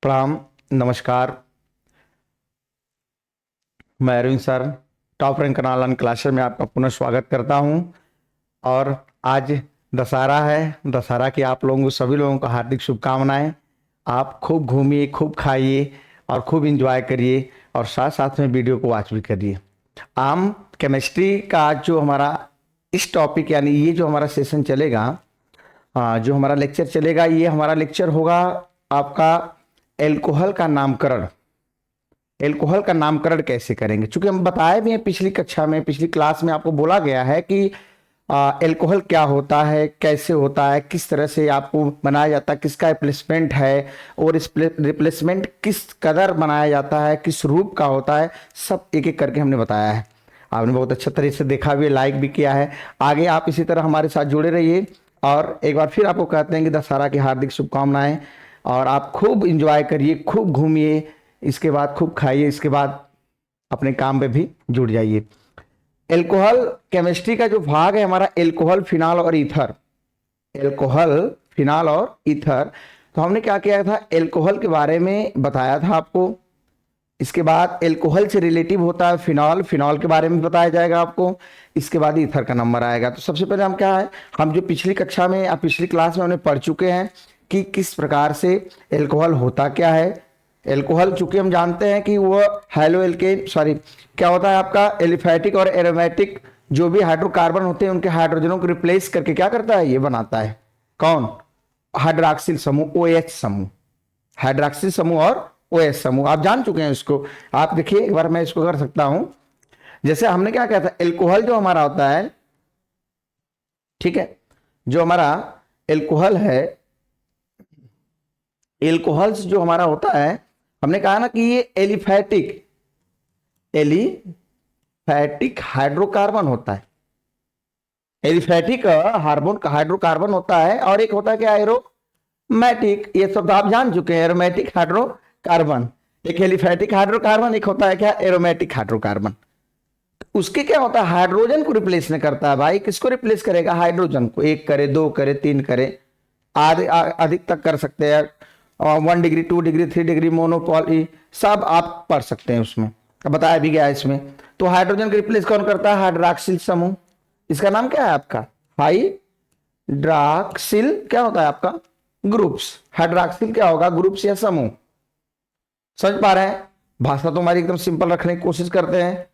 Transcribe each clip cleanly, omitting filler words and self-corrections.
प्रणाम। नमस्कार। मैं Arvind sir top rank online classes में आपका पुनः स्वागत करता हूं। और आज दशहरा है। दशहरा की आप लोगों को सभी लोगों को हार्दिक शुभकामनाएं। आप खूब घूमिए, खूब खाइए और खूब एंजॉय करिए और साथ साथ में वीडियो को वॉच भी करिए। आम केमिस्ट्री का जो हमारा इस टॉपिक यानी ये जो हमारा सेशन चलेगा, जो हमारा लेक्चर चलेगा, ये हमारा लेक्चर होगा आपका एल्कोहल का नामकरण। एल्कोहल का नामकरण कैसे करेंगे, चूंकि हम बताए भी हैं पिछली कक्षा में, पिछली क्लास में आपको बोला गया है कि एल्कोहल क्या होता है, कैसे होता है, किस तरह से आपको बनाया जाता है, किसका रिप्लेसमेंट है और इस रिप्लेसमेंट किस कदर बनाया जाता है, किस रूप का होता है, सब एक एक करके हमने बताया है। आपने बहुत अच्छा तरीके से देखा भी, लाइक भी किया है। आगे आप इसी तरह हमारे साथ जुड़े रहिए और एक बार फिर आपको कहते हैं कि दशहरा की हार्दिक शुभकामनाएं। और आप खूब इंजॉय करिए, खूब घूमिए, इसके बाद खूब खाइए, इसके बाद अपने काम पे भी जुट जाइए। एल्कोहल केमिस्ट्री का जो भाग है हमारा, एल्कोहल, फिनॉल और ईथर। एल्कोहल, फिनॉल और ईथर। तो हमने क्या किया था, एल्कोहल के बारे में बताया था आपको। इसके बाद एल्कोहल से रिलेटिव होता है फिनॉल, फिनॉल के बारे में बताया जाएगा आपको। इसके बाद ईथर का नंबर आएगा। तो सबसे पहले हम क्या है, हम जो पिछली कक्षा में या पिछली क्लास में हमने पढ़ चुके हैं कि किस प्रकार से एल्कोहल होता क्या है। एल्कोहल चूंकि हम जानते हैं कि वो हैलो एल्केन क्या होता है आपका, एलिफैटिक और एरोमेटिक जो भी हाइड्रोकार्बन होते हैं उनके हाइड्रोजनों को रिप्लेस करके क्या करता है, ये बनाता है कौन, हाइड्रॉक्सिल समूह, OH समूह। हाइड्रॉक्सिल समूह और OH समूह आप जान चुके हैं इसको। आप देखिए एक बार मैं इसको कर सकता हूं। जैसे हमने क्या कहा था, एल्कोहल जो हमारा होता है, ठीक है, जो हमारा एल्कोहल है, एल्कोहल्स जो हमारा होता है, हमने कहा ना कि ये एलिफैटिक हाइड्रोकार्बन होता है। एलिफैटिक हाइड्रोकार्बन होता है और एक होता है क्या, एरोमेटिक। ये सब तो आप जान चुके हैं, एरोमेटिक हाइड्रोकार्बन। एक एलिफैटिक हाइड्रोकार्बन, एक होता है क्या, एरोमेटिक हाइड्रोकार्बन। उसके क्या होता है, हाइड्रोजन को रिप्लेस नहीं करता है भाई। किसको रिप्लेस करेगा, हाइड्रोजन को। एक करे, दो करे, तीन करे, अधिक तक कर सकते हैं। 1 डिग्री, 2 डिग्री, 3 डिग्री, मोनोपॉली, सब आप पढ़ सकते हैं उसमें, बताया भी गया है इसमें। तो हाइड्रोजन को रिप्लेस कौन करता है, हाइड्रॉक्सिल समूह। इसका नाम क्या है आपका, हाइड्रॉक्सिल क्या होता है आपका, ग्रुप्स। हाइड्रॉक्सिल क्या होगा, ग्रुप्स या समूह। समझ पा रहे हैं। भाषा तो हमारी एकदम सिंपल रखने की कोशिश करते हैं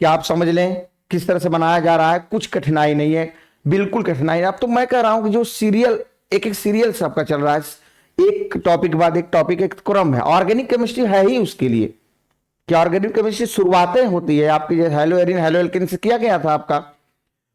कि आप समझ लें किस तरह से बनाया जा रहा है। कुछ कठिनाई नहीं है, बिल्कुल कठिनाई। अब तो मैं कह रहा हूं कि जो सीरियल, एक एक सीरियल से आपका चल रहा है, एक टॉपिक के बाद एक टॉपिक, एक क्रम है। ऑर्गेनिक केमिस्ट्री है ही उसके लिए कि ऑर्गेनिक केमिस्ट्री शुरुआतें होती है आपकी, जैसे हेलो एरिन, हेलो एल्केन से किया गया था आपका,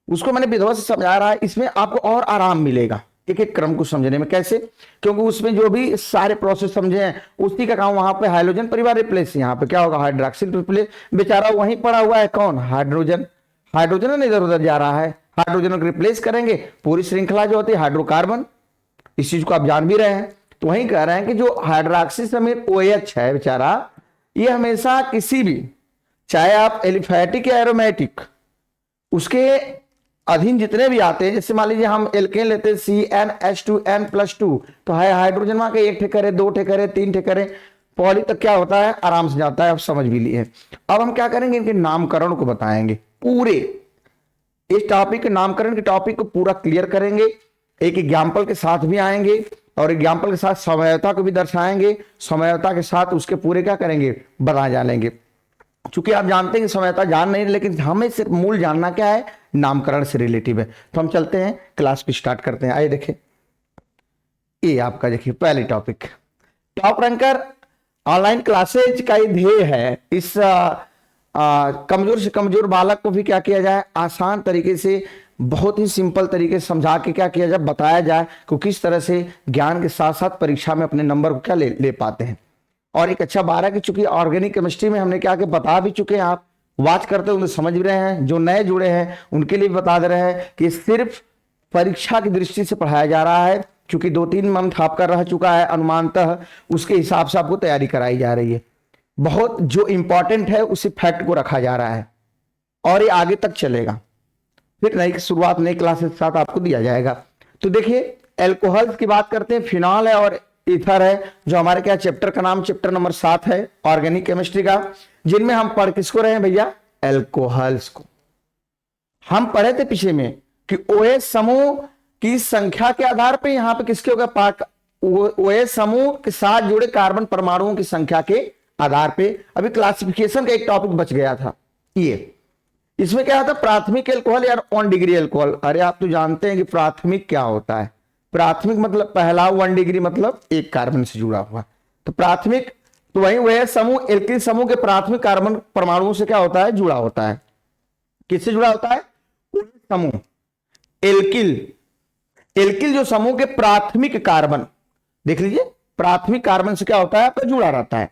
उसको मैंने विधवा से समझा रहा है। इसमें आपको और आराम मिलेगा एक एक क्रम को समझने में। कैसे, क्योंकि उसमें जो भी सारे प्रोसेस समझे हैं उसी का काम। वहां पे हाइड्रोजन परिवार रिप्लेस, यहाँ पे क्या होगा, हाइड्रॉक्सिल रिप्लेस। बेचारा वहीं पड़ा हुआ है कौन, हाइड्रोजन। हाइड्रोजन इधर उधर जा रहा है, हाइड्रोजन को रिप्लेस करेंगे। पूरी श्रृंखला जो होती है हाइड्रोकार्बन, इस चीज को आप जान भी रहे हैं। तो वहीं कह रहे हैं कि जो हाइड्रॉक्सिल समेत OH है बेचारा, ये हमेशा किसी भी, चाहे आप एलिफैटिक या एरोमेटिक, उसके अधीन जितने भी आते हैं, जैसे मान लीजिए हम एल्केन लेते हैं CnH2n+2, तो है हाइड्रोजन वहां के एक ठे करे, दो ठे करे, तीन ठे करे, पॉली तक क्या होता है, आराम से जाता है। आप समझ भी लिए। अब हम क्या करेंगे, इनके नामकरण को बताएंगे। पूरे इस टॉपिक के नामकरण के टॉपिक को पूरा क्लियर करेंगे। एक एग्जाम्पल के साथ भी आएंगे और एग्जाम्पल के साथ समयता को भी दर्शाएंगे। समयता के साथ उसके पूरे क्या करेंगे, बता जानेंगे। चूंकि आप जानते हैं कि समयता जान नहीं, लेकिन हमें सिर्फ मूल जानना क्या है, नामकरण से रिलेटिव है। तो हम चलते हैं क्लास को स्टार्ट करते हैं। आइए देखें, ये आपका देखिए पहले topic, top ranker online classes का ये ध्येय है, इस कमजोर से कमजोर बालक को भी क्या किया जाए, आसान तरीके से, बहुत ही सिंपल तरीके से समझा के क्या किया जाए, बताया जाए कि किस तरह से ज्ञान के साथ साथ परीक्षा में अपने नंबर को क्या ले पाते हैं। और एक अच्छा 12 की, चूंकि ऑर्गेनिक केमिस्ट्री में हमने क्या बता भी चुके हैं, आप वाच करते हैं समझ भी रहे हैं। जो नए जुड़े हैं उनके लिए बता दे रहे हैं कि सिर्फ परीक्षा की दृष्टि से पढ़ाया जा रहा है, क्योंकि 2-3 मंथ आपका रह चुका है अनुमानतः, उसके हिसाब से आपको तैयारी कराई जा रही है। बहुत जो इंपॉर्टेंट है उसी फैक्ट को रखा जा रहा है और ये आगे तक चलेगा। फिर नई शुरुआत नई क्लासेस के साथ आपको दिया जाएगा। तो देखिए, एल्कोहल्स की बात करते हैं, फिनॉल है और ईथर है, जो हमारे क्या चैप्टर का नाम चैप्टर नंबर 7 है ऑर्गेनिक केमिस्ट्री का, जिनमें हम पढ़ किसको रहे हैं भैया, एल्कोहल्स को। हम पढ़े थे पीछे में कि OH समूह की संख्या के आधार पर यहां पे किसके होगा, पार्ट OH समूह के साथ जुड़े कार्बन परमाणुओं की संख्या के आधार पे। अभी क्लासिफिकेशन का एक टॉपिक बच गया था ये, इसमें क्या था, प्राथमिक एल्कोहल या 1 डिग्री एल्कोहल। अरे आप तो जानते हैं कि प्राथमिक क्या होता है, प्राथमिक मतलब पहला, 1 डिग्री मतलब एक कार्बन से जुड़ा हुआ। तो प्राथमिक तो वही वह समूह एल्किल समूह के प्राथमिक कार्बन परमाणुओं से क्या होता है, जुड़ा होता है। किससे जुड़ा होता है, समूह एल्किल। एल्किल जो समूह के प्राथमिक कार्बन, देख लीजिए, प्राथमिक कार्बन से क्या होता है, आपका जुड़ा रहता है।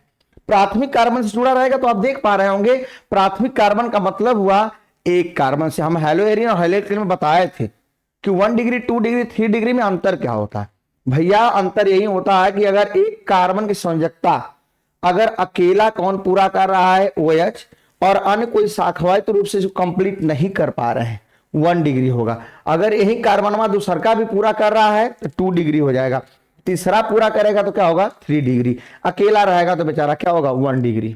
प्राथमिक कार्बन से जुड़ा रहेगा तो आप देख पा रहे होंगे प्राथमिक कार्बन का मतलब हुआ एक कार्बन से। हम हेलोएरिन और हेलोएल्किल में बताए थे कि 1 डिग्री 2 डिग्री 3 डिग्री में अंतर क्या होता है भैया, अंतर यही होता है कि अगर एक कार्बन की संयोजकता अगर अकेला कौन पूरा कर रहा है OH और अन्य कोई शाखावाहित रूप से जो कंप्लीट नहीं कर पा रहे हैं 1 डिग्री होगा। अगर यही कार्बनमा दूसर का भी पूरा कर रहा है तो 2 डिग्री हो जाएगा, तीसरा पूरा करेगा तो क्या होगा 3 डिग्री, अकेला रहेगा तो बेचारा क्या होगा 1 डिग्री।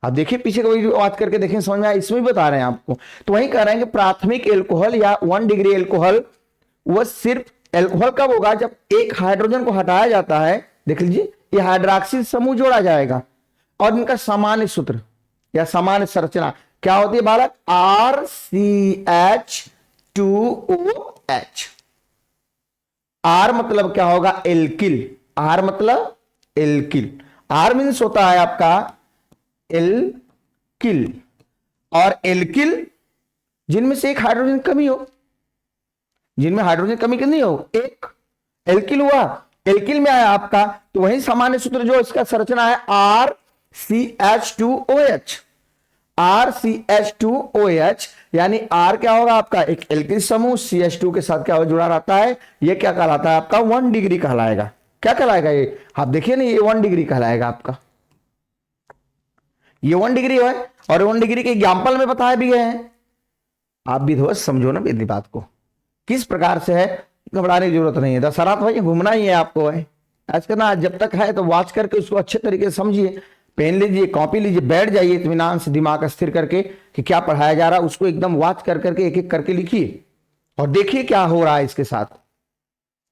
अब देखिए पीछे का वीडियो बात करके देखें, समझ में आया, इसमें भी बता रहे हैं आपको। तो वही कह रहे हैं कि प्राथमिक एल्कोहल या 1 डिग्री एल्कोहल वह सिर्फ एल्कोहल कब होगा, जब एक हाइड्रोजन को हटाया जाता है। देख लीजिए ये हाइड्रोक्सिल समूह जोड़ा जाएगा और इनका सामान्य सूत्र या सामान्य संरचना क्या होती है बालक, RCH2OH। आर मतलब क्या होगा, एल्किल। आर मतलब एल्किल, आर मीन्स होता है आपका एल्किल। और एल्किल जिनमें से एक हाइड्रोजन कमी हो, जिनमें हाइड्रोजन कमी कितनी हो, एक, एल्किल हुआ। एल्किल में आया आपका, तो वही सामान्य सूत्र जो इसका संरचना है RCH2OH। RCH2OH यानी R क्या होगा आपका, एक एल्किल समूह CH2 के साथ क्या जुड़ा रहता है, ये क्या कहलाता है आपका 1 डिग्री कहलाएगा। क्या कहलाएगा ये, आप देखिए ना, ये 1 डिग्री कहलाएगा आपका, ये 1 डिग्री है। और 1 डिग्री के एग्जाम्पल में बताए भी गए हैं, आप भी थोड़ा समझो ना मेरी बात को, किस प्रकार से है, घबराने की जरूरत नहीं है। दशहरा भाई घूमना ही है आपको है आज करना, जब तक है तो वॉच करके उसको अच्छे तरीके से समझिए, पेन लीजिए, कॉपी लीजिए, बैठ जाइए इत्मीनान से दिमाग स्थिर करके कि क्या पढ़ाया जा रहा है, उसको एकदम वॉच कर करके एक एक करके लिखिए और देखिए क्या हो रहा है इसके साथ।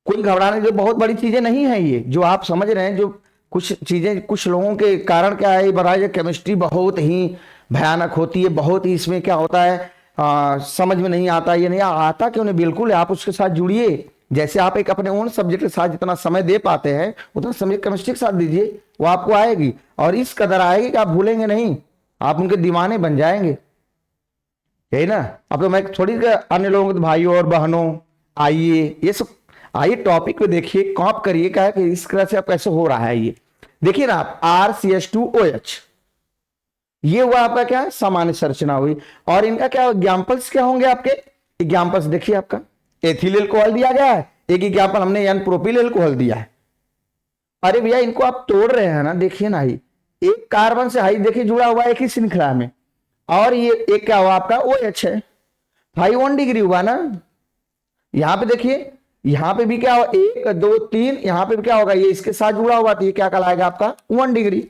कोई घबराने जो बहुत बड़ी चीजें नहीं है ये जो आप समझ रहे हैं, जो कुछ चीजें कुछ लोगों के कारण क्या है, बताइए केमिस्ट्री बहुत ही भयानक होती है, बहुत ही इसमें क्या होता है समझ में नहीं आता, ये नहीं आता क्यों नहीं, बिल्कुल आप उसके साथ जुड़िए। जैसे आप एक अपने ओन सब्जेक्ट के साथ जितना समय दे पाते हैं उतना समय केमिस्ट्री के साथ दीजिए, वो आपको आएगी और इस कदर आएगी कि आप भूलेंगे नहीं, आप उनके दीवाने बन जाएंगे, यही ना। अब तो मैं थोड़ी अन्य लोगों के भाइयों और बहनों आइए, ये सब आइए टॉपिक पे देखिए, कॉप करिए क्या है कि इस तरह से आप कैसे हो रहा है। ये देखिए ना आप RCH2OH, ये हुआ आपका क्या सामान्य संरचना हुई। और इनका क्या एग्जाम्पल्स क्या होंगे आपके, एग्जाम्पल्स देखिए आपका एथिल एल्कोहल दिया गया है, एक एग्जाम्पल हमने एन प्रोपिल एल्कोहल दिया है। अरे भैया इनको आप तोड़ रहे हैं ना, देखिए ना, ही एक कार्बन से हाई देखिए जुड़ा हुआ एक ही श्रृंखला में, और ये एक क्या हुआ आपका OH है, भाई 1 डिग्री हुआ ना। यहां पे देखिए, यहां पे भी क्या हुआ 1 2 3, यहां पे भी क्या होगा, ये इसके साथ जुड़ा हुआ, तो ये क्या कहलाएगा आपका 1 डिग्री।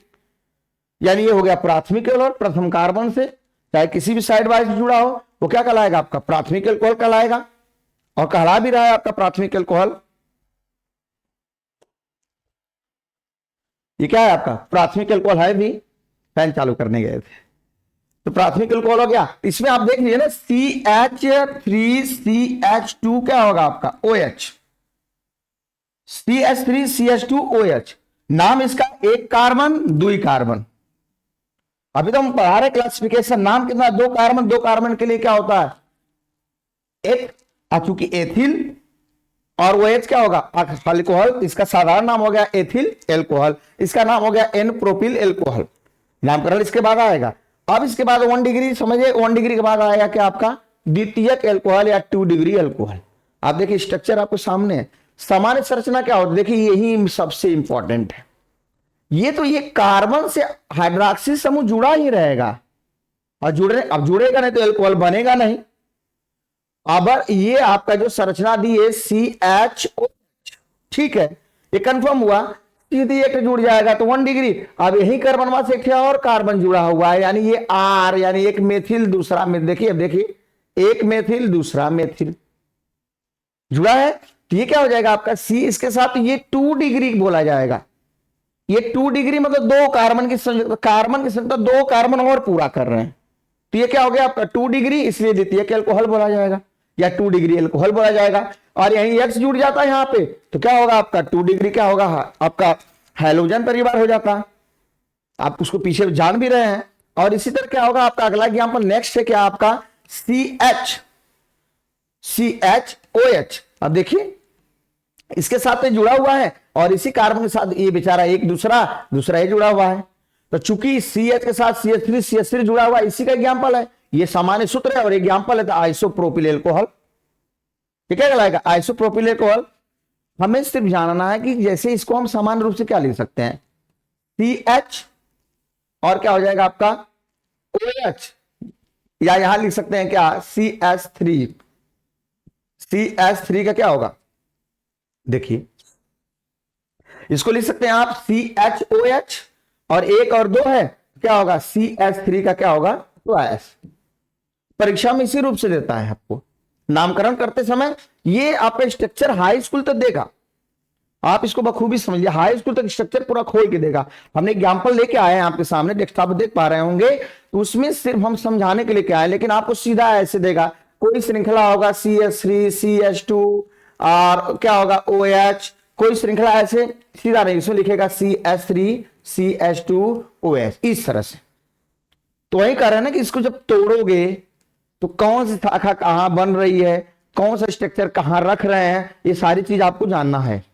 यानी ये हो गया प्राथमिक एल्कोहल, प्रथम कार्बन से चाहे किसी भी साइड वाइज जुड़ा हो वो क्या कहलाएगा आपका प्राथमिक एल्कोहल कहलाएगा, और कहला भी रहा है आपका प्राथमिक एल्कोहल। ये क्या है आपका प्राथमिक एल्कोहल है भी, फैन चालू करने गए थे तो प्राथमिक एल्कोहल हो गया। इसमें आप देख लीजिए ना CH3CH2 क्या होगा आपका OH, CH3CH2OH, नाम इसका एक कार्बन 2 कार्बन। अभी तो हम पढ़ा रहे क्लासिफिकेशन, नाम कितना 2 कार्बन, 2 कार्बन के लिए क्या होता है एक, चूंकि एथिल और OH क्या होगा अल्कोहल, इसका साधारण नाम हो गया एथिल एल्कोहल, इसका नाम हो गया एन प्रोपिल एल्कोहल, नामकरण इसके बाद आएगा। अब इसके बाद 1 डिग्री समझिए, 1 डिग्री के बाद आएगा क्या आपका द्वितीयक एल्कोहल या 2 डिग्री एल्कोहल। आप देखिए स्ट्रक्चर आपको सामने है, सामान्य संरचना क्या होती है, देखिए यही सबसे इंपॉर्टेंट है। ये तो ये कार्बन से हाइड्रोक्सिल समूह जुड़ा ही रहेगा, और अब जुड़ेगा नहीं तो एल्कोहल बनेगा नहीं। अब ये आपका जो संरचना दी है CHOH, ठीक है, ये कंफर्म हुआ सीधी एक जुड़ जाएगा तो 1 डिग्री। अब यही कार्बन से एक और कार्बन जुड़ा हुआ है, यानी ये R, यानी एक मेथिल दूसरा में, देखिए अब देखिए, एक मेथिल दूसरा मेथिल जुड़ा है, तो ये क्या हो जाएगा आपका C इसके साथ, ये 2 डिग्री बोला जाएगा। ये 2 डिग्री मतलब 2 कार्बन की संख्या 2 कार्बन और पूरा कर रहे हैं, तो ये क्या हो गया आपका 2 डिग्री, इसलिए द्वितीयक एल्कोहल बोला जाएगा या 2 डिग्री एल्कोहल बोला जाएगा। और यहीं X जुड़ जाता है यहाँ पे, तो क्या होगा आपका 2 डिग्री क्या होगा आपका हैलोजन परिवार हो जाता है। आप उसको पीछे जान भी रहे हैं। और इसी तरह क्या होगा आपका अगला एग्जांपल नेक्स्ट है क्या आपका CHOH। अब देखिए इसके साथ में जुड़ा हुआ है और इसी कार्बन के साथ ये बेचारा एक दूसरा ये जुड़ा हुआ है, तो चूंकि CH के साथ CH3 जुड़ा हुआ है, इसी का एग्जांपल है, ये सामान्य सूत्र है और एग्जांपल है तो आइसोप्रोपिल एल्कोहल। ये क्या कहलाएगा आइसोप्रोपिल एल्कोहल। हमें सिर्फ जानना है कि जैसे इसको हम सामान्य रूप से क्या लिख सकते हैं CH और क्या हो जाएगा आपका OH, या यहां लिख सकते हैं क्या CH3 का क्या होगा, देखिए इसको लिख सकते हैं आप CHOH और 1 और 2 है, क्या होगा CH3 का क्या होगा तो OS। परीक्षा में इसी रूप से देता है आपको नामकरण करते समय। ये आपका स्ट्रक्चर हाई स्कूल तक देगा, आप इसको बखूबी समझिए, हाई स्कूल तक स्ट्रक्चर पूरा खोल के देगा। हमने एग्जांपल लेके आए हैं आपके सामने, डेस्कटॉप देख पा रहे होंगे, तो उसमें सिर्फ हम समझाने के लिए क्या है, लेकिन आपको सीधा ऐसे देगा, कोई श्रृंखला होगा CH3 CH2 और क्या होगा OH, कोई श्रृंखला ऐसे सीधा नहीं, इसमें लिखेगा CH3 CH2 OH इस तरह से। तो वही कह रहे हैं ना कि इसको जब तोड़ोगे तो कौन सी शाखा कहां बन रही है, कौन सा स्ट्रक्चर कहां रख रहे हैं, ये सारी चीज आपको जानना है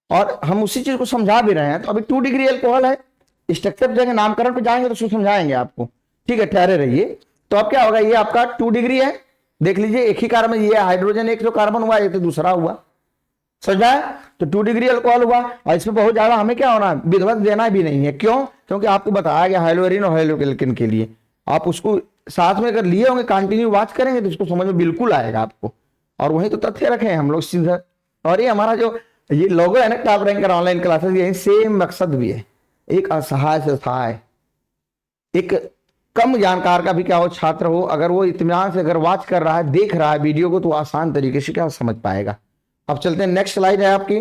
और हम उसी चीज को समझा भी रहे हैं। तो अभी 2 डिग्री एल्कोहल है, स्ट्रक्चर जाएंगे नामकरण पे जाएंगे तो उसको समझाएंगे आपको, ठीक है ठहरे रहिए। तो अब क्या होगा, ये आपका 2 डिग्री है, देख लीजिए एक ही कार्बन, ये हाइड्रोजन एक जो कार्बन हुआ ये तो दूसरा हुआ, समझा। तो 2 डिग्री अल्कोहल हुआ और इसमें बहुत ज्यादा हमें क्या होना विधिवत देना भी नहीं है, क्यों, क्योंकि आपको बताया गया हाइलोरिन और हाइलोकेल्किन के लिए, आप उसको साथ में अगर लिए होंगे कंटिन्यू वॉच करेंगे तो उसको समझ में बिल्कुल आएगा आपको। और वही तो तथ्य रखे हैं हम लोग सीधा। और ये हमारा जो ये लोगो है ना टॉप रैंकर ऑनलाइन क्लासेस, यही सेम मकसद भी है, एक असहाय से सहाय, एक कम जानकार का भी क्या हो छात्र हो, अगर वो इत्मीनान से अगर वॉच कर रहा है देख रहा है वीडियो को तो आसान तरीके से क्या समझ पाएगा। अब चलते हैं नेक्स्ट स्लाइड है आपकी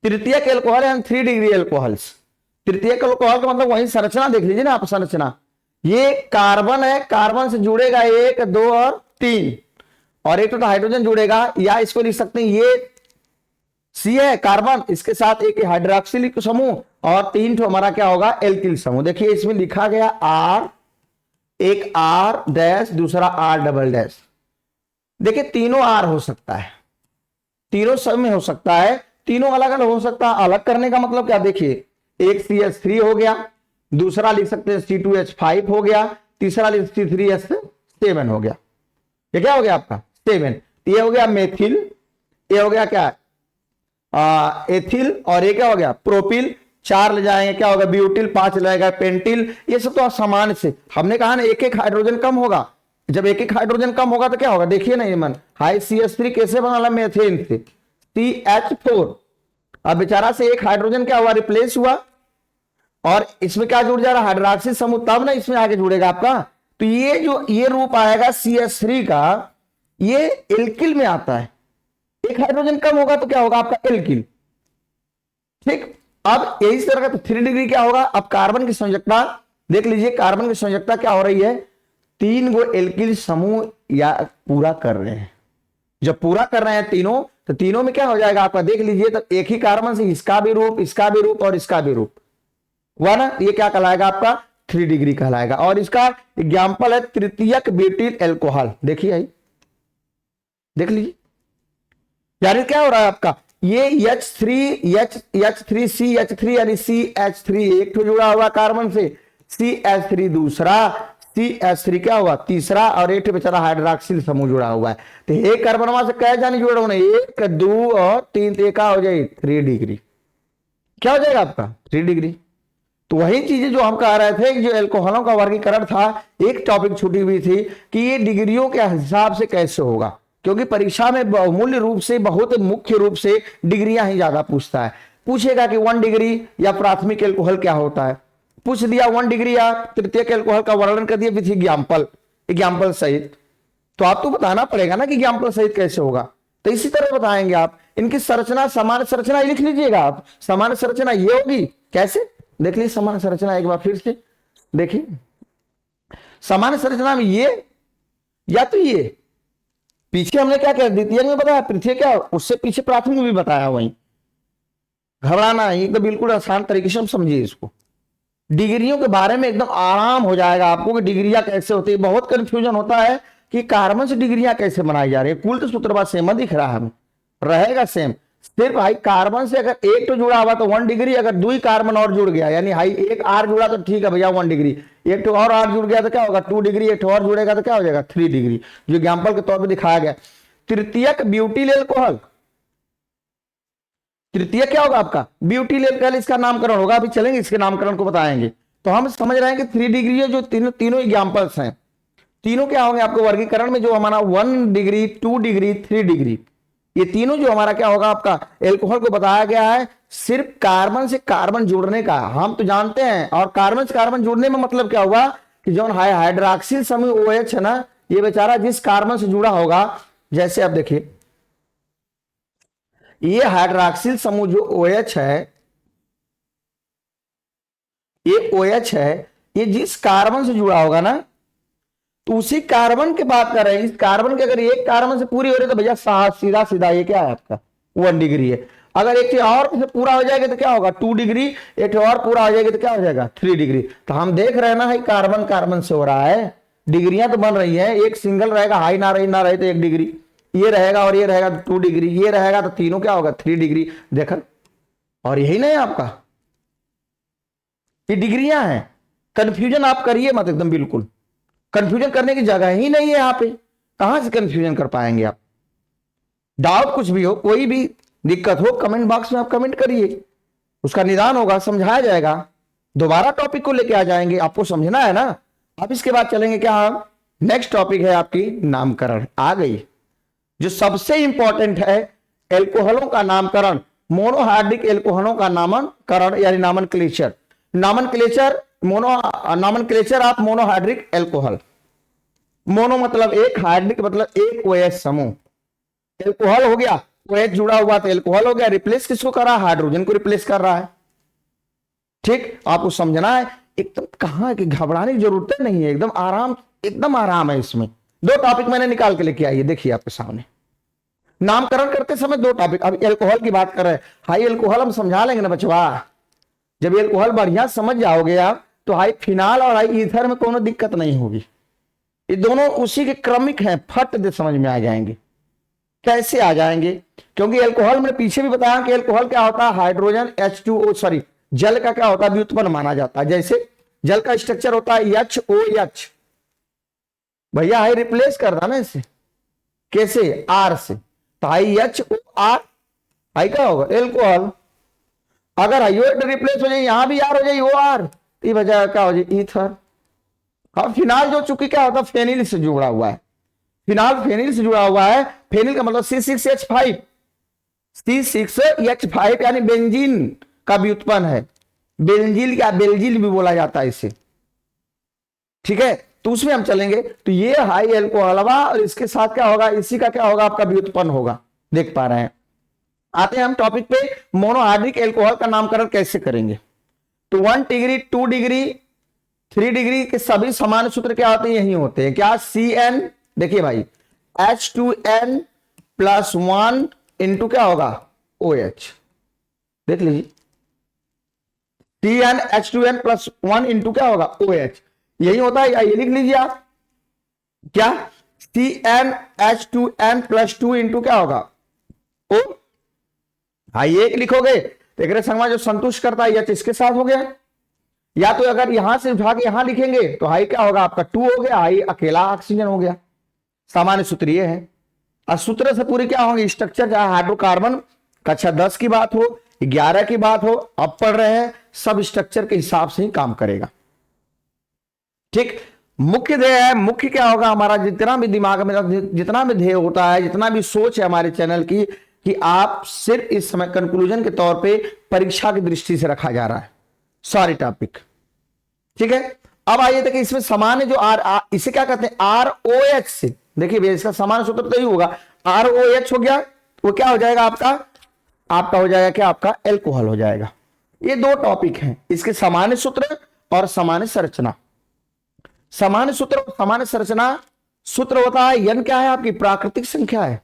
तृतीयक एल्कोहल एंड 3 डिग्री एल्कोहल्स। तृतीयक एल्कोहल का मतलब वही संरचना देख लीजिए ना आप, संरचना ये कार्बन है, कार्बन से जुड़ेगा 1 2 और 3 और एक तो हाइड्रोजन जुड़ेगा, या इसको लिख सकते हैं ये C है कार्बन, इसके साथ एक हाइड्रोक्सिल समूह और 3 तो हमारा क्या होगा एल्किल समूह। देखिए इसमें लिखा गया R, एक R डैश दूसरा R डबल डैश, देखिए तीनों R हो सकता है, तीनों सब में हो सकता है, तीनों अलग अलग हो सकता है। अलग करने का मतलब क्या, देखिए एक CH3 हो गया, दूसरा लिख सकते हैं C2H5 हो गया, तीसरा लिख C3H7 हो गया, ये क्या हो गया आपका 7, ये हो गया मेथिल, ये हो गया क्या एथिल और ये क्या हो गया प्रोपिल, 4 ले जाएंगे क्या होगा ब्यूटिल, 5 ले जाएगा पेंटिल। ये सब तो सामान्य से हमने कहा ना एक एक हाइड्रोजन कम होगा, जब एक एक हाइड्रोजन कम होगा तो क्या होगा, देखिए ना ये मन हाई CH3 कैसे बना मेथेन से CH4, अब बेचारा से एक हाइड्रोजन क्या हुआ रिप्लेस हुआ और इसमें क्या जुड़ जा रहा हाइड्रोक्सिल समूह, तब ना इसमें आगे जुड़ेगा आपका। तो ये जो ये रूप आएगा CH3 का, ये एल्किल में आता है, एक हाइड्रोजन कम होगा तो क्या होगा आपका एल्किल, ठीक। अब इस तरह का तो 3 डिग्री क्या होगा, अब कार्बन की संयोजकता देख लीजिए, कार्बन की संयोजकता क्या हो रही है, 3 गो एल्किल समूह या पूरा कर रहे हैं, जब पूरा कर रहे हैं तीनों तो तीनों में क्या हो जाएगा आपका देख लीजिए, तो एक ही कार्बन से इसका भी रूप, इसका भी रूप और इसका भी रूप हुआ ना, ये क्या कहलाएगा आपका 3 डिग्री कहलाएगा। और इसका एग्जाम्पल है तृतीयक ब्यूटिल एल्कोहल, देखिए आई देख लीजिए, यानी क्या हो रहा है आपका ये H3CH3 यानी CH3 एक तो जुड़ा हुआ कार्बन से, CH3 दूसरा, CH3 क्या हुआ तीसरा और एक बेचारा हाइड्रोक्सिल समूह जुड़ा हुआ है। तो एक कार्बन से कह जाने जुड़े होने 1 2 और 3 तो क्या हो जाए 3 डिग्री, क्या हो जाएगा आपका 3 डिग्री। तो वही चीजें जो हम कह रहे थे कि जो एल्कोहलों का वर्गीकरण था, एक टॉपिक छूटी हुई थी कि ये डिग्रियों के हिसाब से कैसे होगा, क्योंकि परीक्षा में बहुमूल्य रूप से बहुत मुख्य रूप से डिग्रियां ही ज्यादा पूछता है। पूछेगा कि 1 डिग्री या प्राथमिक एल्कोहल क्या होता है, पूछ दिया 1 डिग्री या तृतीयक एल्कोहल का वर्णन कर दिया विथ एग्जाम्पल सहित, तो आपको बताना पड़ेगा ना कि एग्जाम्पल सहित कैसे होगा। तो इसी तरह बताएंगे आप। इनकी संरचना, सामान्य संरचना लिख लीजिएगा आप। सामान्य संरचना ये होगी, कैसे देख लीजिए सामान्य संरचना एक बार फिर से देखिए। सामान्य संरचना में ये या तो ये, पीछे हमने क्या कह द्वितीयक में बताया, पृथ्वी क्या उससे पीछे प्राथमिक भी बताया, वहीं घबराना नहीं, तो बिल्कुल आसान तरीके से हम समझिए इसको। डिग्रियों के बारे में एकदम आराम हो जाएगा आपको कि डिग्रियां कैसे होती है। बहुत कंफ्यूजन होता है कि कार्बन से डिग्रियां कैसे बनाई जा रही है। कुल तो सूत्र बात सेम दिख रहा है हमें, रहेगा सेम, सिर्फ भाई कार्बन से अगर एक तो जुड़ा हुआ तो 1 डिग्री, अगर 2 कार्बन और जुड़ गया यानी हाई एक आर जुड़ा तो ठीक है भैया 1 डिग्री, एक तो और आर जुड़ गया तो क्या होगा 2 डिग्री, एक और जुड़ेगा तो क्या हो जाएगा 3 डिग्री, जो एग्जाम्पल के तौर पर दिखाया गया। तृतीयक ब्यूटील एल्कोहल, तृतीय क्या होगा आपका ब्यूटील एल्कोहल, इसका नामकरण होगा, अभी चलेंगे इसके नामकरण को बताएंगे। तो हम समझ रहे हैं कि 3 डिग्री जो तीनों एग्जाम्पल्स हैं, तीनों क्या होंगे आपको वर्गीकरण में, जो हमारा 1 डिग्री 2 डिग्री 3 डिग्री, ये तीनों जो हमारा क्या होगा आपका एल्कोहल को बताया गया है सिर्फ कार्बन से कार्बन जुड़ने का। हम तो जानते हैं, और कार्बन से कार्बन जुड़ने में मतलब क्या हुआ कि जो हाइड्रोक्सिल समूह OH है ना, ये बेचारा जिस कार्बन से जुड़ा होगा, जैसे आप देखिए ये हाइड्रोक्सिल समूह जो OH है, ये OH है, ये जिस कार्बन से जुड़ा होगा ना, तो उसी कार्बन की बात कर रहे हैं। इस कार्बन के अगर एक कार्बन से पूरी हो रही है तो भैया सीधा सीधा ये क्या है आपका 1 डिग्री है। अगर एक और से पूरा हो जाएगा तो क्या होगा 2 डिग्री, एक और पूरा हो जाएगा तो क्या हो जाएगा 3 डिग्री। तो हम देख रहे हैं ना भाई कार्बन कार्बन से हो रहा है, डिग्रियां तो बन रही हैं, एक सिंगल रहेगा हाई ना रहे तो 1 डिग्री, ये रहेगा और ये रहेगा तो 2 डिग्री, ये रहेगा तो तीनों क्या होगा 3 डिग्री, देखा। और यही नहीं आपका ये डिग्रियां हैं। कंफ्यूजन आप करिए मत, एकदम बिल्कुल कंफ्यूजन करने की जगह ही नहीं है यहाँ पे, कहां से कंफ्यूजन कर पाएंगे आप। डाउट कुछ भी हो, कोई भी दिक्कत हो, कमेंट बॉक्स में आप कमेंट करिए, उसका निदान होगा, समझाया जाएगा, दोबारा टॉपिक को लेके आ जाएंगे। आपको समझना है ना। अब इसके बाद चलेंगे क्या, नेक्स्ट टॉपिक है आपकी नामकरण आ गई, जो सबसे इंपॉर्टेंट है एल्कोहलों का नामकरण, मोनोहाइड्रिक एल्कोहलों का नामकरण यानी नामनक्लेचर। नामनक्लेचर ऑफ मोनोहाइड्रिक एल्कोहल। मोनो मतलब एक, हाइड्रिक मतलब एक OH समूह। एल्कोहल हो गया, OH जुड़ा हुआ तो एल्कोहल हो गया। रिप्लेस किसको कर रहा है, हाइड्रोजन को रिप्लेस कर रहा है। ठीक, आपको समझना है एकदम, कहां की घबराने की जरूरत नहीं है, एकदम आराम है इसमें। 2 टॉपिक मैंने निकाल के लेके आई, देखिए आपके सामने। नामकरण करते समय 2 टॉपिक, अब एल्कोहल की बात कर रहे हैं। हाई एल्कोहल हम समझा लेंगे ना बचवा, जब एल्कोहल बढ़िया समझ जाओगे आप तो हाई फिनाल और हाई ईथर में कोनो दिक्कत नहीं होगी। ये दोनों उसी के क्रमिक हैं, फट दे समझ में आ जाएंगे। कैसे आ जाएंगे, क्योंकि एल्कोहल मैंने पीछे भी बताया कि एल्कोहल क्या होता है, हाइड्रोजन H2O जल का क्या होता है व्युत्पन्न माना जाता है। जैसे जल का स्ट्रक्चर होता है HOH, भैया हाई रिप्लेस कर ना इसे, कैसे R से, तो हाई HOR, हाई क्या होगा एल्कोहल। अगर हाइड्रोजन रिप्लेस हो जाए, यहां भी R हो जाए OR, ये वजह क्या हो जाए ईथर। अब फिनाल जो चूंकि क्या होता है फेनिल से जुड़ा हुआ है, फिनाल फेनिल से जुड़ा हुआ है। फेनिल का मतलब C6H5 यानी बेंजीन का व्युत्पन्न है। बेंजील या बेल्जिल भी बोला जाता है इसे, ठीक है। तो उसमें हम चलेंगे, तो ये हाई एल्कोहल और इसके साथ क्या होगा, इसी का क्या होगा आपका व्युत्पन्न होगा, देख पा रहे हैं। आते हैं हम टॉपिक पे, मोनोहाइड्रिक एल्कोहल का नामकरण कैसे करेंगे। तो 1 डिग्री 2 डिग्री 3 डिग्री के सभी समान सूत्र क्या होते हैं, यही होते हैं क्या, CN, देखिए भाई H2N + 1 इंटू क्या होगा OH, देख लीजिए CnH2n + 1 इंटू क्या होगा OH, यही होता है। ये लिख लीजिए आप क्या, CnH2n + 2 इंटू क्या होगा O। हाई एक लिखोगे तो एक संगमा जो संतुष्ट करता है H इसके साथ हो गया, या तो अगर यहां से उठा के यहां लिखेंगे तो हाई क्या होगा आपका 2 हो गया, हाई अकेला ऑक्सीजन हो गया। सामान्य सूत्र ये है। और सूत्र से पूरी क्या होंगे स्ट्रक्चर, चाहे हाइड्रोकार्बन कक्षा 10 की बात हो 11 की बात हो, अब पढ़ रहे हैं, सब स्ट्रक्चर के हिसाब से ही काम करेगा। ठीक, मुख्य ध्येय है, मुख्य क्या होगा हमारा, जितना भी दिमाग में जितना भी ध्येय होता है, जितना भी सोच है हमारे चैनल की, कि आप सिर्फ इस समय कंक्लूजन के तौर पे परीक्षा की दृष्टि से रखा जा रहा है सारी टॉपिक, ठीक है। अब आइए देखिए इसमें सामान्य जो इसे क्या कहते हैं, ROH से, देखिए भैया इसका सामान्य सूत्र तो ही होगा, ROH हो गया, वो क्या हो जाएगा आपका हो जाएगा क्या, आपका एल्कोहल हो जाएगा। ये दो टॉपिक हैं, इसके सामान्य सूत्र और सामान्य संरचना। सामान्य सूत्र और सामान्य संरचना, सूत्र होता है n क्या है, आपकी प्राकृतिक संख्या है,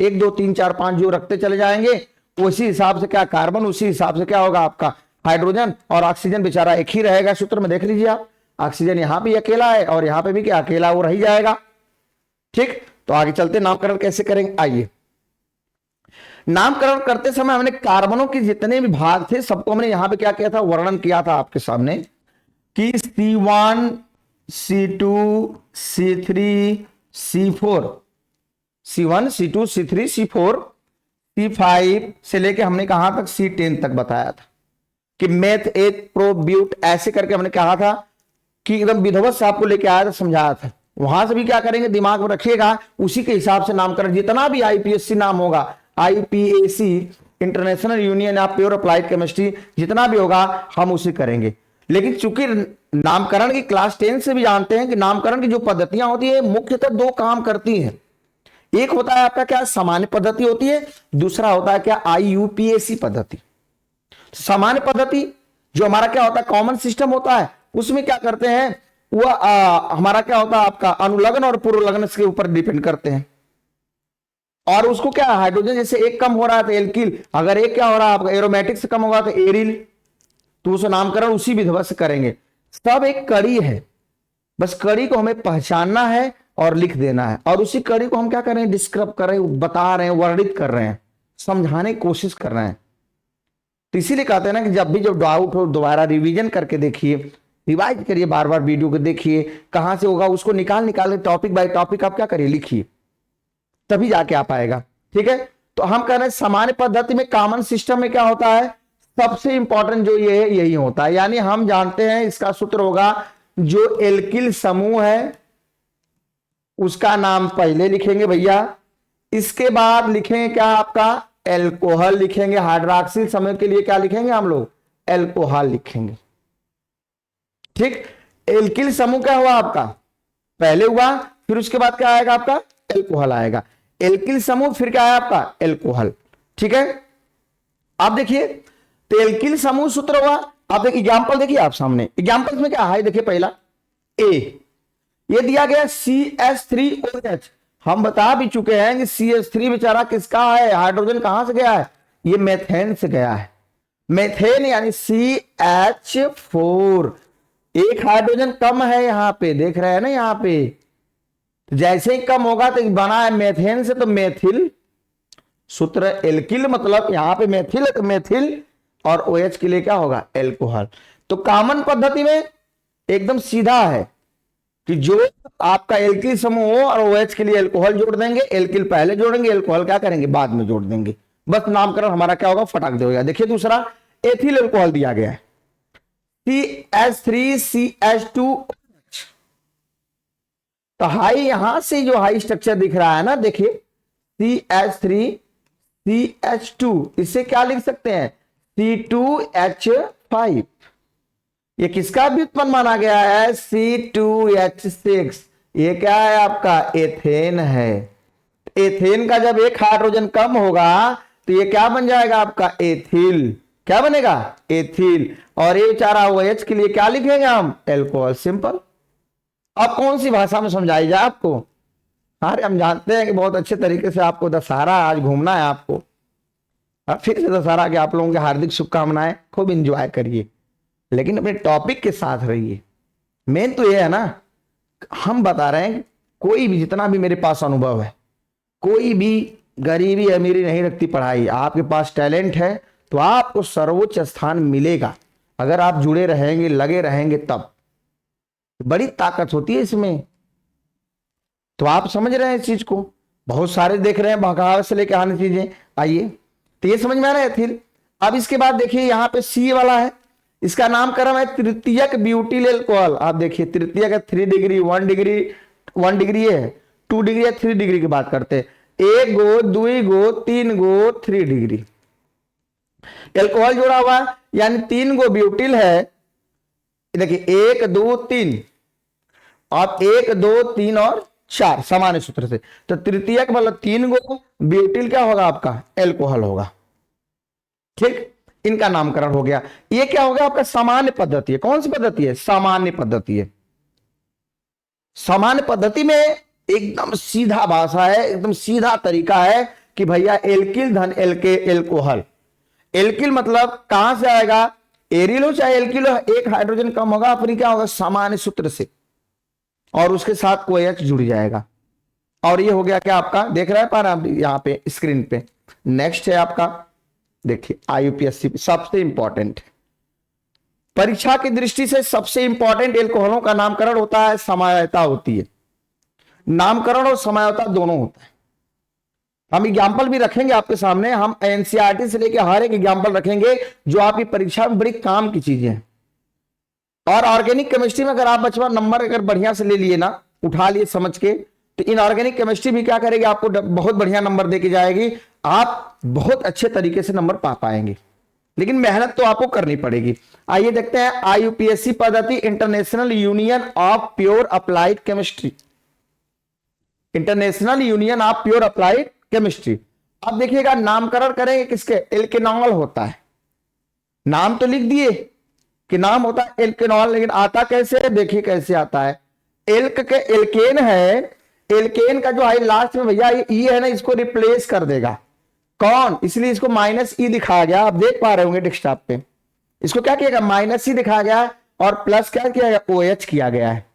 1 2 3 4 5 जो रखते चले जाएंगे उसी हिसाब से क्या कार्बन, उसी हिसाब से क्या होगा आपका हाइड्रोजन, और ऑक्सीजन बेचारा एक ही रहेगा सूत्र में, देख लीजिए आप, ऑक्सीजन यहां भी अकेला है और यहां पे भी क्या अकेला, वो रह जाएगा, ठीक। तो आगे चलते नामकरण कैसे करेंगे, आइए। नामकरण करते समय हमने कार्बनों के जितने भी भाग थे सबको हमने यहां पे क्या किया था, वर्णन किया था आपके सामने कि C1 C2 C3 C4, C1 C2 C3 C4 C5 से लेके हमने कहां तक C10 तक बताया था कि मेथ एथ प्रो ब्यूट ऐसे करके हमने कहा था कि एकदम विधिवत से आपको लेके आया था, समझाया था। वहां से भी क्या करेंगे, दिमाग में रखिएगा, उसी के हिसाब से नामकरण, जितना भी IPSC नाम होगा, IPAC international union of pure applied chemistry, जितना भी होगा हम उसे करेंगे। लेकिन चूंकि नामकरण की क्लास 10 से भी जानते हैं कि नामकरण की जो पद्धतियां होती है मुख्यतः दो काम करती हैं। एक होता है आपका क्या, सामान्य पद्धति होती है, दूसरा होता है क्या, IUPAC पद्धति। सामान्य पद्धति जो हमारा क्या होता है, कॉमन सिस्टम होता है, उसमें क्या करते हैं, वह हमारा क्या होता है आपका अनुलग्न और पूर्वलग्न के ऊपर डिपेंड करते हैं। और उसको क्या, हाइड्रोजन जैसे एक कम हो रहा है तो एल्किल, अगर एक क्या हो रहा है आपका एरोमेटिक से कम होगा तो एरिल, तो उसका नामकरण उसी विधिवत से करेंगे। सब एक कड़ी है, बस कड़ी को हमें पहचानना है और लिख देना है, और उसी कड़ी को हम क्या कर रहे हैं, डिस्क्राइब कर रहे हैं, बता रहे हैं, वर्णित कर रहे हैं, समझाने की कोशिश कर रहे हैं। तो इसीलिए कहते हैं ना कि जब डाउट हो दोबारा रिवीजन करके देखिए, रिवाइज करिए, बार बार वीडियो को देखिए, कहां से होगा उसको निकाल टॉपिक बाय टॉपिक आप क्या करिए, लिखिए, तभी जाके आ पाएगा, ठीक है। तो हम कह रहे हैं सामान्य पद्धति में, कॉमन सिस्टम में क्या होता है, सबसे इंपॉर्टेंट जो ये है यही होता है, यानी हम जानते हैं इसका सूत्र होगा, जो एल्किल समूह है उसका नाम पहले लिखेंगे भैया, इसके बाद लिखेंगे क्या आपका एल्कोहल लिखेंगे, हाइड्रॉक्सिल समूह के लिए क्या लिखेंगे हम लोग, एल्कोहल लिखेंगे, ठीक। एल्किल समूह क्या हुआ आपका, पहले हुआ, फिर उसके बाद क्या आएगा आपका एल्कोहल आएगा, एल्किल समूह फिर क्या है आपका एल्कोहल, ठीक है। आप देखिए तो एल्किल समूह सूत्र हुआ, आप देखिए एग्जांपल देखिए आप सामने, एग्जांपल में क्या है, देखिए पहला ए, ये दिया गया CH3OH, हम बता भी चुके हैं कि CH3 बेचारा किसका है, हाइड्रोजन कहां से गया है, ये मेथेन से गया है, मेथेन यानी CH4, एक हाइड्रोजन कम है यहां पे, देख रहे हैं ना यहां पे, तो जैसे ही कम होगा तो बना है मेथेन से, तो मेथिल, सूत्र एल्किल मतलब यहां पे मेथिल है तो मेथिल, और OH के लिए क्या होगा एल्कोहल। तो कॉमन पद्धति में एकदम सीधा है कि जो आपका एल्किल समूह हो और OH के लिए एल्कोहल जोड़ देंगे, एल्किल पहले जोड़ेंगे, एल्कोहल क्या करेंगे बाद में जोड़ देंगे, बस नामकरण हमारा क्या होगा फटाक दे होगा। देखिए दूसरा एथिल एल्कोहल दिया गया है, CH3CH2OH, तो हाई यहां से जो हाई स्ट्रक्चर दिख रहा है ना, देखिए CH3CH2, इससे क्या लिख सकते हैं C2H5, ये किसका व्युत्पन्न माना गया है C2H6, ये क्या है आपका एथेन है। एथेन का जब एक हाइड्रोजन कम होगा तो ये क्या बन जाएगा आपका एथिल, क्या बनेगा एथिल, और ये बेचारा OH के लिए क्या लिखेंगे हम एल्कोहल, सिंपल। अब कौन सी भाषा में समझाई जाए आपको, अरे हम जानते हैं कि बहुत अच्छे तरीके से आपको दशहरा आज घूमना है आपको, अब फिर से दशहरा के आप लोगों के हार्दिक शुभकामनाएं, खूब एंजॉय करिए, लेकिन अपने टॉपिक के साथ रहिए। मेन तो ये है ना, हम बता रहे हैं कोई भी, जितना भी मेरे पास अनुभव है, कोई भी गरीबी अमीरी नहीं रखती पढ़ाई, आपके पास टैलेंट है तो आपको सर्वोच्च स्थान मिलेगा, अगर आप जुड़े रहेंगे, लगे रहेंगे, तब बड़ी ताकत होती है इसमें। तो आप समझ रहे हैं इस चीज को, बहुत सारे देख रहे हैं बहकावे से लेकर आने चीजें, आइए तो ये समझ में आ रहा है एथिल। अब इसके बाद देखिए यहाँ पे C वाला है, इसका नामकरण है तृतीयक ब्यूटिल एल्कोहल। आप देखिए तृतीयक 3 डिग्री 1 डिग्री है, 2 डिग्री या 3 डिग्री की बात करते हैं, एक गो, दुई गो, तीन गो 3 डिग्री एल्कोहल जुड़ा हुआ है, यानी 3 गो ब्यूटिल है। देखिए 1 2 3, अब 1 2 3 और 4 सामान्य सूत्र से, तो तृतीयक मतलब 3 गो ब्यूटिल क्या होगा आपका, एल्कोहल होगा। ठीक, इनका नामकरण हो गया। ये क्या हो गया आपका, सामान्य पद्धति है। कौन सी पद्धति है, सामान्य पद्धति है। सामान्य पद्धति में एकदम सीधा भाषा है, एकदम सीधा तरीका है कि भैया एल्किल धन एल्के एल्कोहल। एल्किल मतलब कहां से आएगा, एरिल हो चाहे एल्किल हो, एक हाइड्रोजन कम होगा, अपनी क्या होगा, सामान्य सूत्र से, और उसके साथ OH जुड़ जाएगा। और ये हो गया क्या आपका, देख रहे हैं पर आप यहां पे स्क्रीन पे। नेक्स्ट है आपका, देखिए IUPAC सबसे इंपॉर्टेंट, परीक्षा की दृष्टि से सबसे इंपॉर्टेंट एल्कोहलों का नामकरण होता है, समायता होती है। नामकरण और समायता दोनों होता है। हम एग्जाम्पल भी रखेंगे आपके सामने, हम NCERT से लेकर हर एक एग्जाम्पल रखेंगे जो आपकी परीक्षा में बड़ी काम की चीजें हैं। और ऑर्गेनिक केमिस्ट्री में अगर आप बचवा नंबर अगर बढ़िया से ले लिए ना, उठा लिए समझ के, तो इनऑर्गेनिक केमिस्ट्री भी क्या करेगी, आपको बहुत बढ़िया नंबर देके जाएगी, आप बहुत अच्छे तरीके से नंबर पा पाएंगे। लेकिन मेहनत तो आपको करनी पड़ेगी। आइए देखते हैं IUPAC पद्धति, international union of pure applied chemistry, international union of pure applied chemistry. अब देखिएगा नामकरण करेंगे किसके, एल्केनॉल होता है। नाम तो लिख दिए कि नाम होता है एल्केनॉल, लेकिन आता कैसे, देखिए कैसे आता है। एल्क के एल्केन है, एल्केन का जो है लास्ट में भैया ये ई है ना, इसको रिप्लेस कर देगा कौन, इसलिए इसको -E दिखाया गया। आप देख पा रहे होंगे डेस्कटॉप पे, इसको क्या किया गया, -E दिखाया गया और प्लस क्या किया गया, OH किया गया है।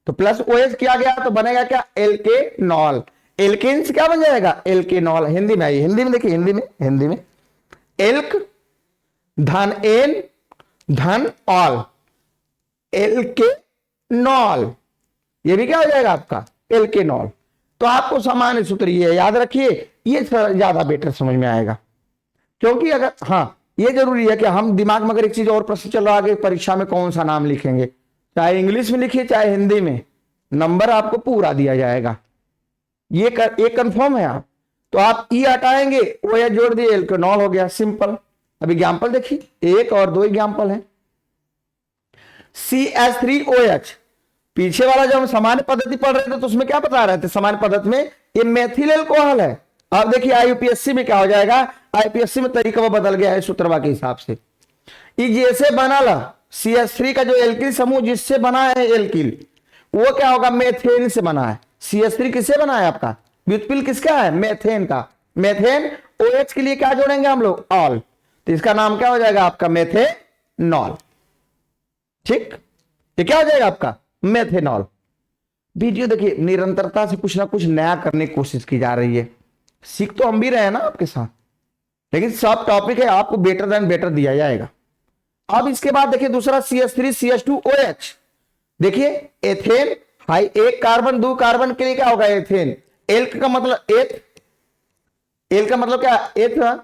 तो प्लस OH किया गया तो बनेगा क्या, एल्केनॉल। एल्केन से क्या बन जाएगा, एल्केनॉल। हिंदी में आइए, हिंदी में देखिए, हिंदी में एल्क धन एन धन ऑल, एल्केनॉल, ये भी क्या हो जाएगा आपका, एल्केनॉल। तो आपको सामान्य सूत्र ये याद रखिए, ये ज्यादा बेटर समझ में आएगा। क्योंकि अगर हाँ, ये जरूरी है कि हम दिमाग में अगर एक चीज और प्रश्न चल रहा है, आगे परीक्षा में कौन सा नाम लिखेंगे, चाहे इंग्लिश में लिखिए चाहे हिंदी में, नंबर आपको पूरा दिया जाएगा। ये कंफर्म है आप। तो आप ई हटाएंगे, OH जोड़ दिए, एल्केनॉल हो गया, सिंपल। अब एग्जाम्पल देखिए, 1 और 2 एग्जाम्पल है। CH3OH, पीछे वाला जब हम सामान्य पद्धति पढ़ रहे थे तो उसमें क्या बता रहे थे, सामान्य पद्धति में ये मेथिल एल्कोहल है। अब देखिए IUPAC में क्या हो जाएगा, IUPAC में तरीका वो बदल गया है सूत्रवा के हिसाब से। ये जैसे बना ला CH3 का जो एल्किल समूह जिससे बना है एल्किल, वो क्या होगा, मेथेन से बना है। CH3 किससे बना है आपका, व्युत्पिल किसका है, मेथेन का। मेथेन OH के लिए क्या जोड़ेंगे हम लोग, ऑल, तो इसका नाम क्या हो जाएगा आपका, मेथेनॉल। ठीक, ये क्या हो जाएगा आपका, मेथेनॉल। वीडियो देखिए, निरंतरता से कुछ ना कुछ नया करने की कोशिश की जा रही है। सीख तो हम भी रहे हैं ना आपके साथ, लेकिन सब टॉपिक है आपको बेटर देन बेटर दिया जाएगा। अब इसके बाद देखिए दूसरा CH3CH2OH, देखिए एथेन, हाई एक कार्बन 2 कार्बन के लिए क्या होगा, एथेन। एल्क का मतलब एथ, एल का मतलब क्या, एथ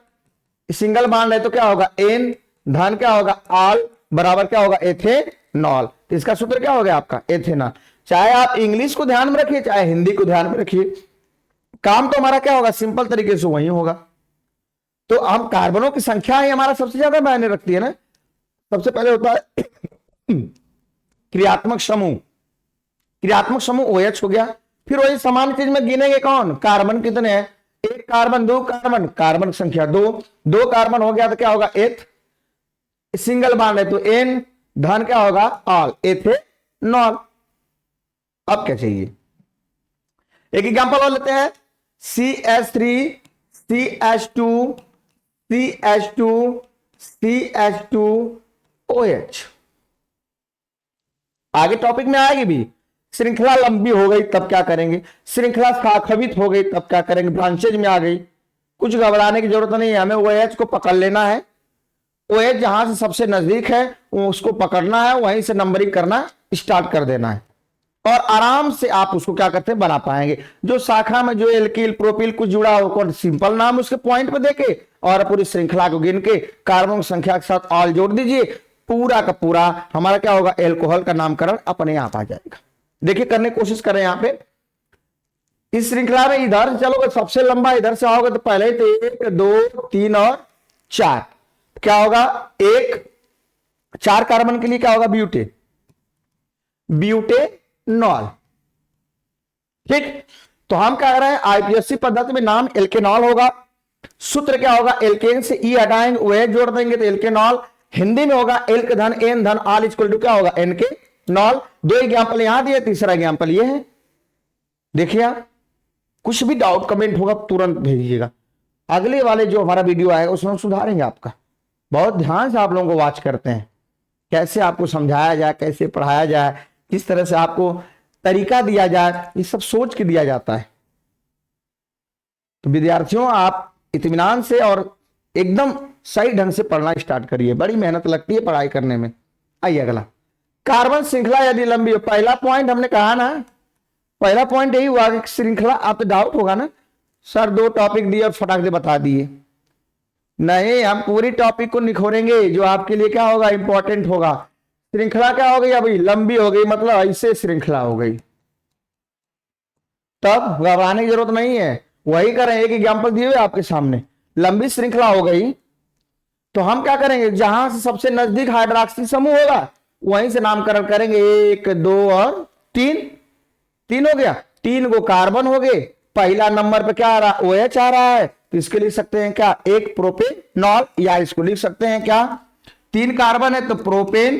सिंगल बॉन्ड है तो क्या होगा, एन, धन क्या होगा, ऑल, बराबर क्या होगा, एथेनॉल। तो इसका सूत्र क्या हो गया आपका, एथेनॉल। चाहे आप इंग्लिश को ध्यान में रखिए चाहे हिंदी को ध्यान में रखिए, काम तो हमारा क्या होगा, सिंपल तरीके से वही होगा। तो हम कार्बनों की संख्या ही हमारा सबसे ज्यादा मायने रखती है ना। सबसे पहले होता है क्रियात्मक समूह, क्रियात्मक समूह OH हो गया। फिर वही समान चीज में गिनेंगे कौन, कार्बन कितने हैं, 1 कार्बन 2 कार्बन, कार्बन संख्या 2 कार्बन हो गया तो क्या होगा, एथ, सिंगल बॉन्ड है तो एन, धन क्या होगा, ऑल, एथेनॉल। अब क्या चाहिए, एक एग्जांपल और लेते हैं, CH3 CH2 CH2 CH2OH। आगे टॉपिक में आएगी भी, श्रृंखला लंबी हो गई तब क्या करेंगे, श्रृंखला शाखावित हो गई तब क्या करेंगे, ब्रांचेज में आ गई। कुछ घबराने की जरूरत नहीं है, हमें OH को पकड़ लेना है। OH जहां से सबसे नजदीक है उसको पकड़ना है, वहीं से नंबरिंग करना स्टार्ट कर देना है, और आराम से आप उसको क्या करते हैं, बना पाएंगे। जो शाखा में जो एल्किल प्रोपिल कुछ जुड़ा हो, सिंपल नाम उसके पॉइंट पे देके और पूरी श्रृंखला को गिन के कार्बन संख्या के साथ ऑल जोड़ दीजिए, पूरा का पूरा हमारा क्या होगा, एल्कोहल का नामकरण अपने आप आ जाएगा। देखिए करने की कोशिश करें, यहां पे इस श्रृंखला में इधर से चलोगे सबसे लंबा इधर से आओगे तो पहले तो 1 2 3 और 4 क्या होगा, एक 4 कार्बन के लिए क्या होगा, ब्यूटेन, ब्यूटेनॉल। ठीक, तो हम क्या कर रहे हैं, आईपीएससी पद्धति में नाम एल्केनॉल होगा, सूत्र क्या होगा, एल्केन से ई हटाएंगे OH जोड़ देंगे तो एल्केनॉल, हिंदी में होगा एल्क धन एन धन ऑल इक्वल टू क्या होगा, एन के नॉल। 2 एग्जाम्पल यहां दिए, तीसरा एग्जाम्पल ये है। देखिए आप, कुछ भी डाउट कमेंट होगा तुरंत भेजिएगा, अगले वाले जो हमारा वीडियो आएगा उसमें हम सुधारेंगे आपका। बहुत ध्यान से आप लोगों को वॉच करते हैं, कैसे आपको समझाया जाए, कैसे पढ़ाया जाए, किस तरह से आपको तरीका दिया जाए, ये सब सोच के दिया जाता है। तो विद्यार्थियों आप इत्मीनान से और एकदम सही ढंग से पढ़ना स्टार्ट करिए, बड़ी मेहनत लगती है पढ़ाई करने में। आइए अगला, कार्बन श्रृंखला यदि लंबी हो, पहला पॉइंट हमने कहा ना, पहला पॉइंट यही हुआ कि श्रृंखला, आप डाउट होगा ना सर 2 टॉपिक दिए और फटाक से बता दिए, नहीं, हम पूरी टॉपिक को निखोरेंगे जो आपके लिए क्या होगा, इंपॉर्टेंट होगा। श्रृंखला क्या हो गई, अभी लंबी हो गई मतलब ऐसे श्रृंखला हो गई, तब घबराने की जरूरत नहीं है, वही करें, एक एग्जांपल दिए हुए आपके सामने, लंबी श्रृंखला हो गई तो हम क्या करेंगे, जहां से सबसे नजदीक हाइड्रोक्सिल समूह होगा वहीं से नामकरण करेंगे, 1 2 और 3, 3 हो गया, 3 गो कार्बन हो गए, पहला नंबर पे क्या आ रहा है, OH आ रहा है, तो इसके लिख सकते हैं क्या, एक प्रोपेनॉल, या इसको लिख सकते हैं क्या, 3 कार्बन है तो प्रोपेन,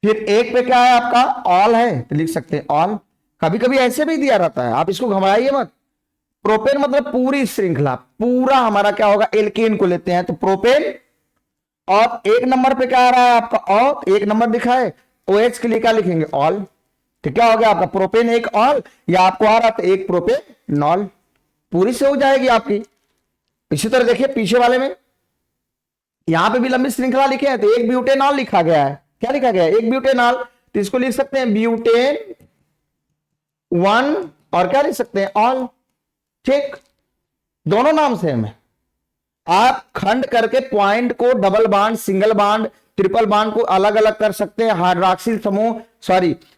फिर एक पे क्या है आपका, ऑल है तो लिख सकते हैं ऑल। कभी कभी ऐसे भी दिया रहता है, आप इसको घबराइए मत। प्रोपेन मतलब पूरी श्रृंखला, पूरा हमारा क्या होगा, एल्केन को लेते हैं तो प्रोपेन, और 1 नंबर पे क्या आ रहा है आपका, ऑल, 1 नंबर दिखा है, OH के लिए क्या लिखेंगे, ऑल, तो क्या हो गया आपका प्रोपेन एक ऑल, या आपको आ रहा था एक प्रोपेनॉल, पूरी से हो जाएगी आपकी। इसी तरह देखिए पीछे वाले में, यहां पे भी लंबी श्रृंखला लिखे हैं तो एक ब्यूटेनॉल लिखा गया है, क्या लिखा गया है, एक ब्यूटेनॉल, तो इसको लिख सकते हैं ब्यूटेन 1 और क्या लिख सकते हैं, ऑल। ठीक, दोनों नाम सेम है, आप खंड करके पॉइंट को double bond, single bond, triple bond को अलग अलग कर सकते हैं, हाइड्रोक्सिल समूह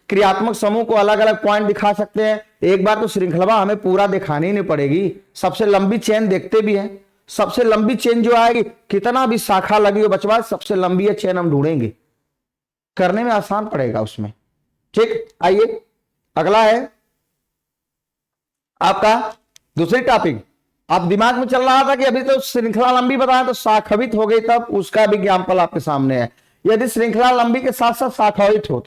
क्रियात्मक समूह को अलग अलग पॉइंट दिखा सकते हैं। एक बार तो श्रृंखला हमें पूरा दिखानी नहीं पड़ेगी, सबसे लंबी चेन देखते भी हैं, सबसे लंबी चेन जो आएगी, कितना भी शाखा लगी हो बचवा, सबसे लंबी है चेन हम ढूंढेंगे, करने में आसान पड़ेगा उसमें। ठीक, आइए अगला है आपका दूसरी टॉपिक। आप दिमाग में चल रहा था कि अभी तो श्रृंखला लंबी बताया तो शाखावित हो गई, तब उसका भी एग्जाम्पल आपके सामने है। यदि श्रृंखला लंबी के साथ साथ शाखावित हो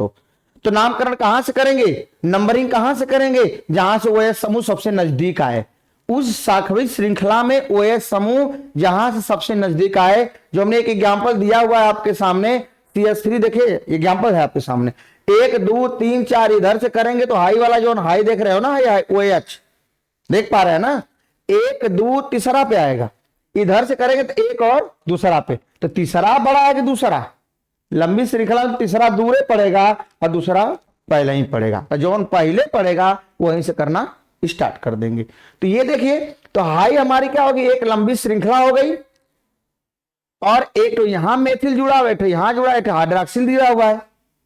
तो नामकरण कहां से करेंगे, नंबरिंग कहां से करेंगे, जहां से OH समूह सबसे नजदीक आए, उस शाखावित श्रृंखला में OH समूह जहां से सबसे नजदीक आए, जो हमने एक एग्जाम्पल दिया हुआ है आपके सामने, CH3 देखिए एग्जाम्पल है आपके सामने, 1 2 3 4 इधर से करेंगे तो हाई वाला जो हाई देख रहे हो ना, हाई OH देख पा रहे हैं ना, 1 2 तीसरा पे आएगा, इधर से करेंगे तो एक और दूसरा पे, तो तीसरा बड़ा है कि दूसरा, लंबी श्रृंखला में तीसरा दूरे पड़ेगा और दूसरा पहले ही पड़ेगा, तो जो पहले पड़ेगा वहीं से करना स्टार्ट कर देंगे। तो ये देखिए, तो हाई हमारी क्या होगी, एक लंबी श्रृंखला हो गई, और एक तो यहां मेथिल जुड़ा हुआ है, तो यहां जुड़ा है, हाइड्रोक्सिल दिया हुआ है,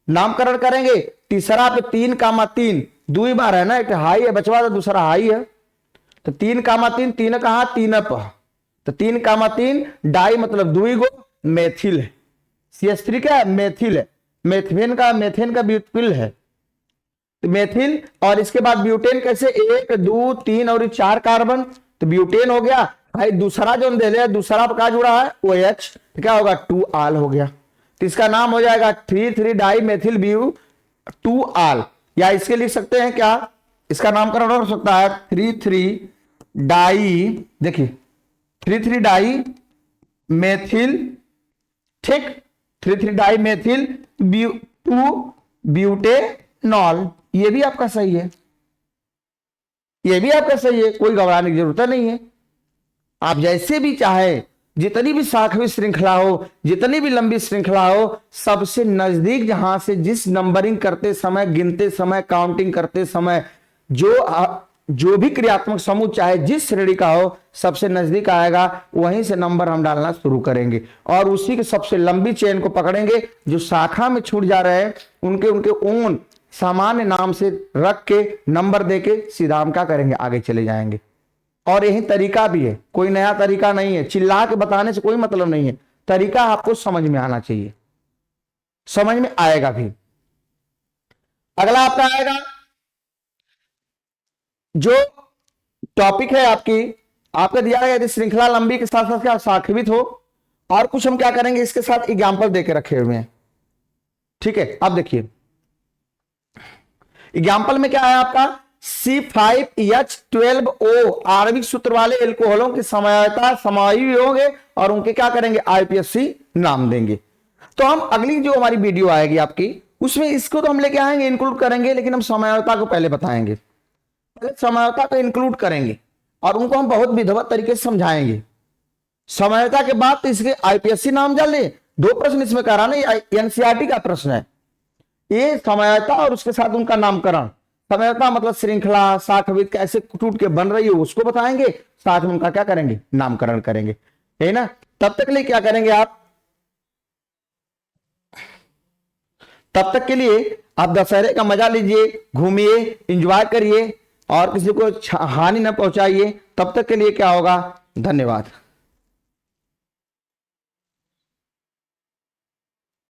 नामकरण करेंगे, तीसरा पे 3, 2 बार है ना, एक हाई है बचवा, तो दूसरा हाई है, तो 3, 3 कहां, 3 पर, तो 3, डाई मतलब 2 गो, मेथिल है, CH3 क्या है, मेथिल है, मेथेन का ब्यूटिल है, तो मेथिल, और इसके बाद ब्यूटेन कैसे, 1 2 3 और 4 कार्बन, तो ब्यूटेन हो गया, भाई दूसरा जो दे दिया, दूसरा का जुड़ा है OH, तो क्या होगा 2 आल हो गया, तो इसका नाम हो जाएगा 3 डाई मेथिल ब्यू 2 आल, या इसके लिख सकते हैं क्या, इसका नामकरण हो सकता है 3 डाई, देखिए 3 डाई मेथिल, ठीक, 3 डाई मेथिल 2 ब्यूटेनॉल, ये भी आपका सही है, ये भी आपका सही है, कोई घबराने की जरूरत नहीं है। आप जैसे भी चाहे, जितनी भी शाखावित श्रृंखला हो, जितनी भी लंबी श्रृंखला हो, सबसे नजदीक जहां से जिस नंबरिंग करते समय, गिनते समय, काउंटिंग करते समय जो भी क्रियात्मक समूह चाहे जिस श्रेणी का हो, सबसे नजदीक आएगा, वहीं से नंबर हम डालना शुरू करेंगे, और उसी के सबसे लंबी चेन को पकड़ेंगे, जो शाखा में छूट जा रहे हैं उनके ओन सामान्य नाम से रख के नंबर दे के सीधा हम क्या करेंगे, आगे चले जाएंगे। और यही तरीका भी है, कोई नया तरीका नहीं है, चिल्ला के बताने से कोई मतलब नहीं है, तरीका आपको समझ में आना चाहिए, समझ में आएगा भी। अगला आपका आएगा जो टॉपिक है आपका दिया गया, यदि श्रृंखला लंबी के साथ साथ क्या साखिवित हो, और कुछ हम क्या करेंगे इसके साथ एग्जाम्पल देके रखे हुए हैं। ठीक है, अब देखिए एग्जाम्पल में क्या है आपका, C5H12O आणविक सूत्र वाले एल्कोहलों की समयता समाई होंगे और उनके क्या करेंगे, IUPAC नाम देंगे। तो हम अगली जो हमारी वीडियो आएगी आपकी, उसमें इसको तो हम लेके आएंगे, इंक्लूड करेंगे, लेकिन हम समयता को पहले बताएंगे, पहले समयता को इंक्लूड करेंगे और उनको हम बहुत विधिवत तरीके से समझाएंगे। समयता के बाद तो इसके IUPAC नाम जान ले, 2 प्रश्न इसमें कराना, NCERT का प्रश्न है ये, समयता और उसके साथ उनका नामकरण। समयता मतलब श्रृंखला साखवित कैसे टूट के बन रही है उसको बताएंगे, साथ में उनका क्या करेंगे, नामकरण करेंगे, है ना। तब तक के लिए क्या करेंगे आप, तब तक के लिए आप दशहरे का मजा लीजिए, घूमिए, एंजॉय करिए और किसी को हानि न पहुंचाइए। तब तक के लिए क्या होगा, धन्यवाद।